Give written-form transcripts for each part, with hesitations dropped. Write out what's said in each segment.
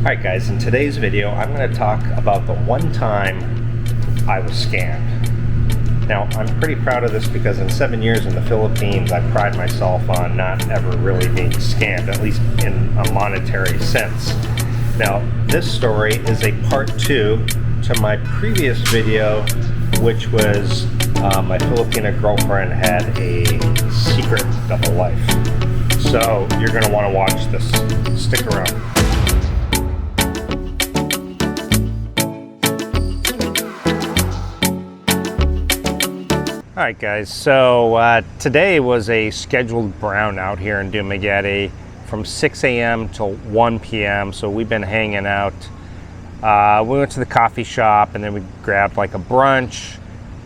Alright guys, in today's video I'm going to talk about the one time I was scammed. Now I'm pretty proud of this because in 7 years in the Philippines I pride myself on not ever really being scammed, at least in a monetary sense. Now this story is a part 2 to my previous video, which was my Filipina girlfriend had a secret double life. So you're going to want to watch this. Stick around. Alright guys, so today was a scheduled brownout here in Dumaguete from 6 a.m. till 1 p.m. So we've been hanging out. We went to the coffee shop and then we grabbed like a brunch.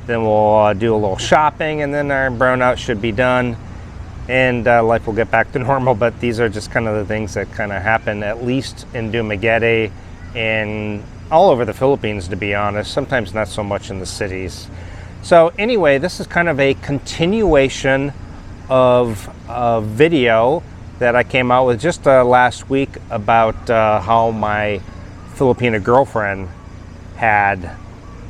Then we'll do a little shopping and then our brownout should be done. And life will get back to normal, but these are just kind of the things that kind of happen, at least in Dumaguete and all over the Philippines, to be honest. Sometimes not so much in the cities. So anyway, this is kind of a continuation of a video that I came out with just last week about how my Filipina girlfriend had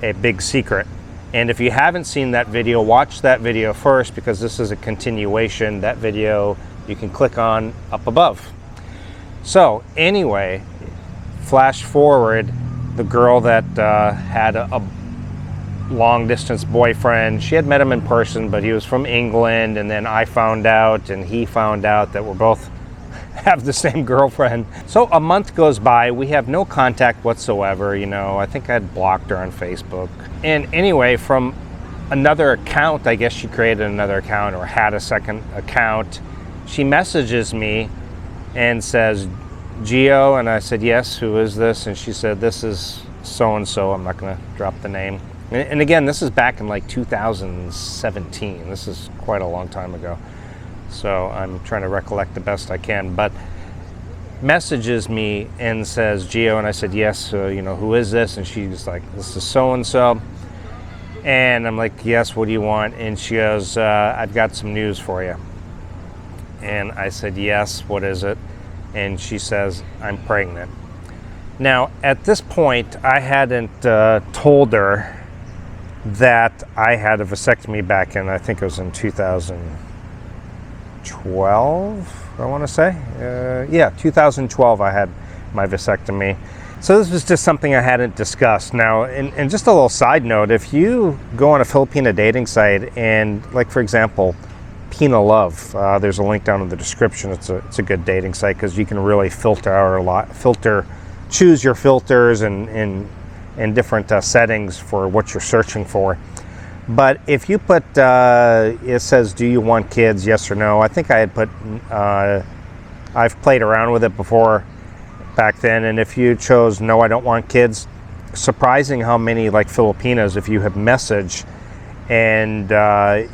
a big secret. And if you haven't seen that video, watch that video first because this is a continuation. That video you can click on up above. So anyway, flash forward, the girl that had a long distance boyfriend. She had met him in person, but he was from England, and then I found out and he found out that we're both have the same girlfriend. So a month goes by, we have no contact whatsoever. You know, I think I had blocked her on Facebook. And anyway, from another account, I guess she created another account or had a second account, she messages me and says, Gio, and I said, yes, who is this? And she said, this is so-and-so. I'm not gonna drop the name. And again, this is back in like 2017. This is quite a long time ago. So I'm trying to recollect the best I can. But messages me and says, Gio, and I said, yes, you know, who is this? And she's like, this is so-and-so. And I'm like, yes, what do you want? And she goes, I've got some news for you. And I said, yes, what is it? And she says, I'm pregnant. Now, at this point, I hadn't told her that I had a vasectomy back in, I think it was in 2012, I want to say. Yeah, 2012 I had my vasectomy. So this was just something I hadn't discussed. Now, and just a little side note, if you go on a Filipina dating site and, like for example, Pina Love, there's a link down in the description. It's a good dating site because you can really choose your filters and different settings for what you're searching for. But if you put, it says, do you want kids, yes or no? I think I had put, I've played around with it before back then, and if you chose no, I don't want kids, surprising how many like Filipinas, if you have messaged and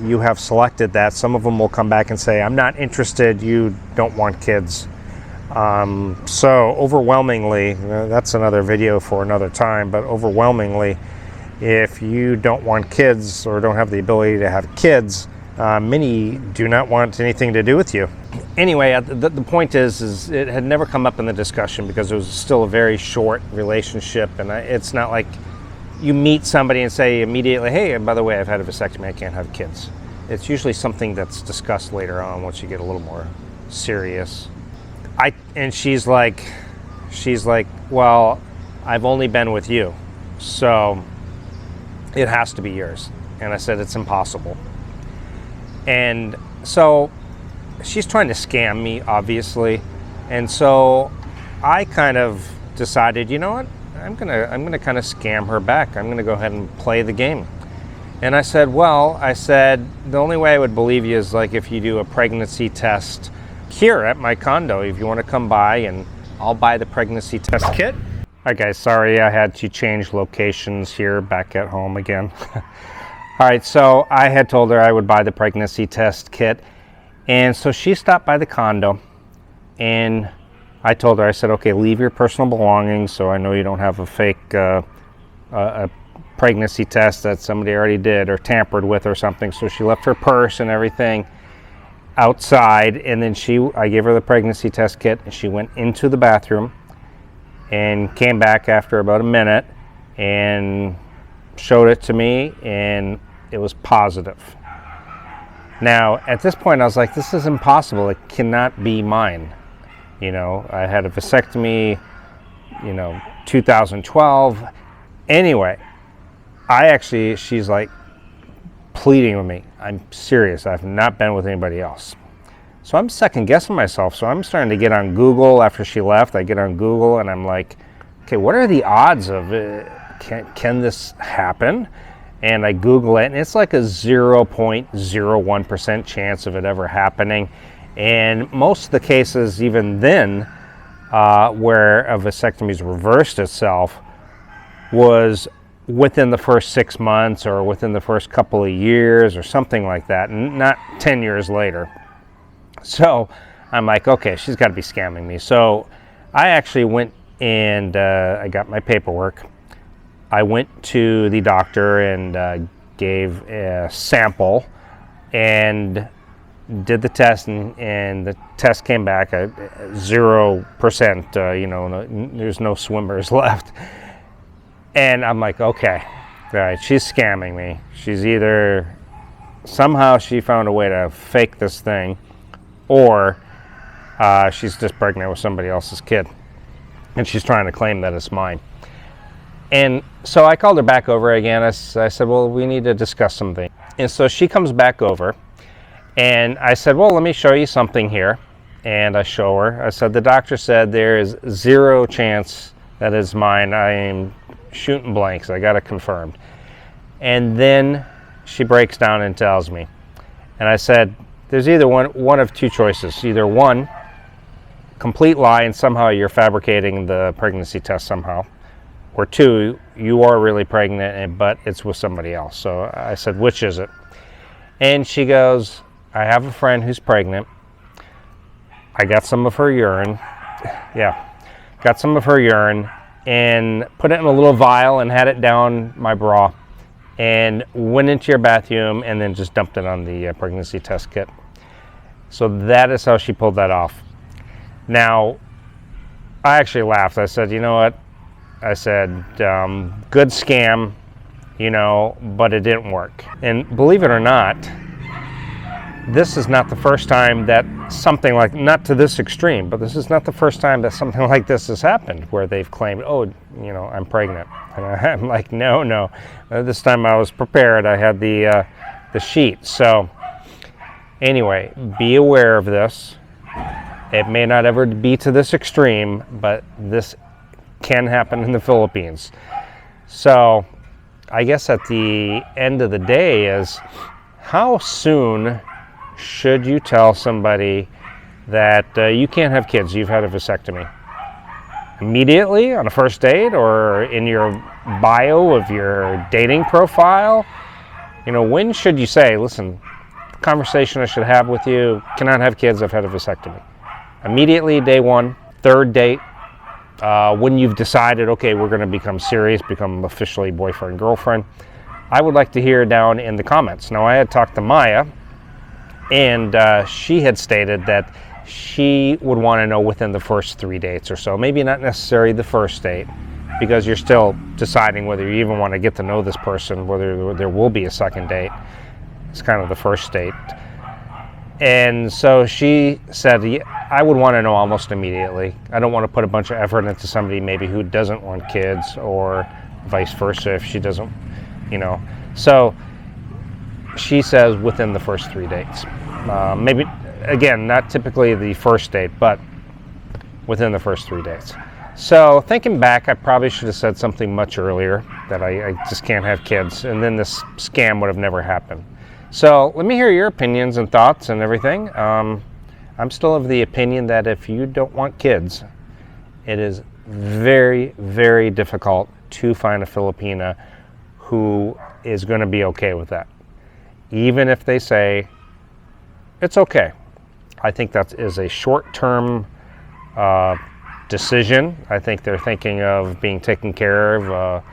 you have selected that, some of them will come back and say, I'm not interested, you don't want kids. So overwhelmingly, that's another video for another time, but overwhelmingly, if you don't want kids or don't have the ability to have kids, many do not want anything to do with you. Anyway, the point is it had never come up in the discussion because it was still a very short relationship, and it's not like you meet somebody and say immediately, hey, by the way, I've had a vasectomy, I can't have kids. It's usually something that's discussed later on once you get a little more serious. And she's like, well, I've only been with you, so it has to be yours. And I said, it's impossible. And so she's trying to scam me, obviously. And so I kind of decided, you know what? I'm gonna kind of scam her back. I'm gonna go ahead and play the game. And I said, the only way I would believe you is like if you do a pregnancy test here at my condo, if you want to come by, and I'll buy the pregnancy test kit. Alright guys, sorry I had to change locations here back at home again. Alright, so I had told her I would buy the pregnancy test kit, and so she stopped by the condo, and I told her, I said, okay, leave your personal belongings so I know you don't have a fake a pregnancy test that somebody already did or tampered with or something. So she left her purse and everything outside, and then I gave her the pregnancy test kit, and she went into the bathroom, and came back after about a minute and showed it to me, and it was positive. Now, at this point, I was like, this is impossible. It cannot be mine. You know, I had a vasectomy, 2012. Anyway, she's like pleading with me. I'm serious. I've not been with anybody else. So I'm second guessing myself. So I'm starting to get on Google after she left. I get on Google and I'm like, okay, what are the odds of it? Can this happen? And I Google it, and it's like a 0.01% chance of it ever happening. And most of the cases, even then, where a vasectomy's reversed itself, was within the first 6 months or within the first couple of years or something like that, not 10 years later. So I'm like, okay, she's got to be scamming me. So I actually went and I got my paperwork. I went to the doctor and gave a sample and did the test, and the test came back at 0%. There's no swimmers left. And I'm like, okay, all right, she's scamming me. She's either somehow she found a way to fake this thing, or she's just pregnant with somebody else's kid, and she's trying to claim that it's mine. And so I called her back over again. I said, well, we need to discuss something. And so she comes back over, and I said, well, let me show you something here. And I show her. I said, the doctor said there is 0 chance that it's mine. I am shooting blanks. I got it confirmed. And then she breaks down and tells me. And I said, there's either one of 2 choices. Either 1, complete lie, and somehow you're fabricating the pregnancy test somehow. Or 2, you are really pregnant, but it's with somebody else. So I said, which is it? And she goes, I have a friend who's pregnant. I got some of her urine. Got some of her urine and put it in a little vial and had it down my bra and went into your bathroom and then just dumped it on the pregnancy test kit. So that is how she pulled that off. Now, I actually laughed. I said, you know what? I said, good scam, but it didn't work. And believe it or not, this is not the first time that something like, not to this extreme, but this is not the first time that something like this has happened, where they've claimed, oh, I'm pregnant. And I'm like, no. This time I was prepared. I had the sheet. So anyway, be aware of this. It may not ever be to this extreme, but this can happen in the Philippines. So I guess at the end of the day is, how soon should you tell somebody that you can't have kids, you've had a vasectomy? Immediately on a first date, or in your bio of your dating profile? When should you say, listen, the conversation I should have with you, cannot have kids, I've had a vasectomy? Immediately, day 1, third date, when you've decided, okay, we're going to become serious, become officially boyfriend, girlfriend? I would like to hear down in the comments. Now, I had talked to Maya, and she had stated that she would want to know within the first 3 dates or so. Maybe not necessarily the first date, because you're still deciding whether you even want to get to know this person, whether there will be a second date. It's kind of the first date. And so she said, I would want to know almost immediately. I don't want to put a bunch of effort into somebody maybe who doesn't want kids, or vice versa if she doesn't, So she says within the first 3 dates. Maybe, again, not typically the first date, but within the first 3 dates. So thinking back, I probably should have said something much earlier, that I just can't have kids, and then this scam would have never happened. So let me hear your opinions and thoughts and everything. I'm still of the opinion that if you don't want kids, it is very, very difficult to find a Filipina who is going to be okay with that. Even if they say, it's okay. I think that is a short-term decision. I think they're thinking of being taken care of.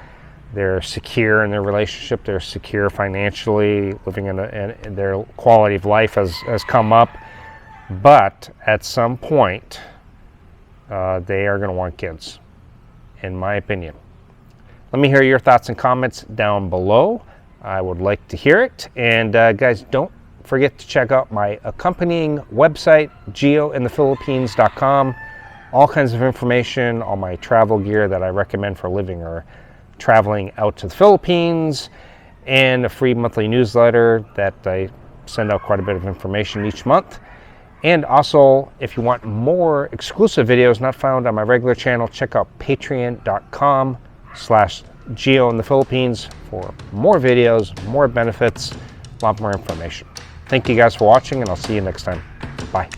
They're secure in their relationship. They're secure financially. Living in their quality of life has come up. But at some point, they are going to want kids. in my opinion. Let me hear your thoughts and comments down below. I would like to hear it. And guys, don't forget to check out my accompanying website, geointhephilippines.com. All kinds of information, all my travel gear that I recommend for living or traveling out to the Philippines, and a free monthly newsletter that I send out quite a bit of information each month. And also, if you want more exclusive videos not found on my regular channel, check out patreon.com/geointhephilippines for more videos, more benefits, a lot more information. Thank you guys for watching, and I'll see you next time. Bye.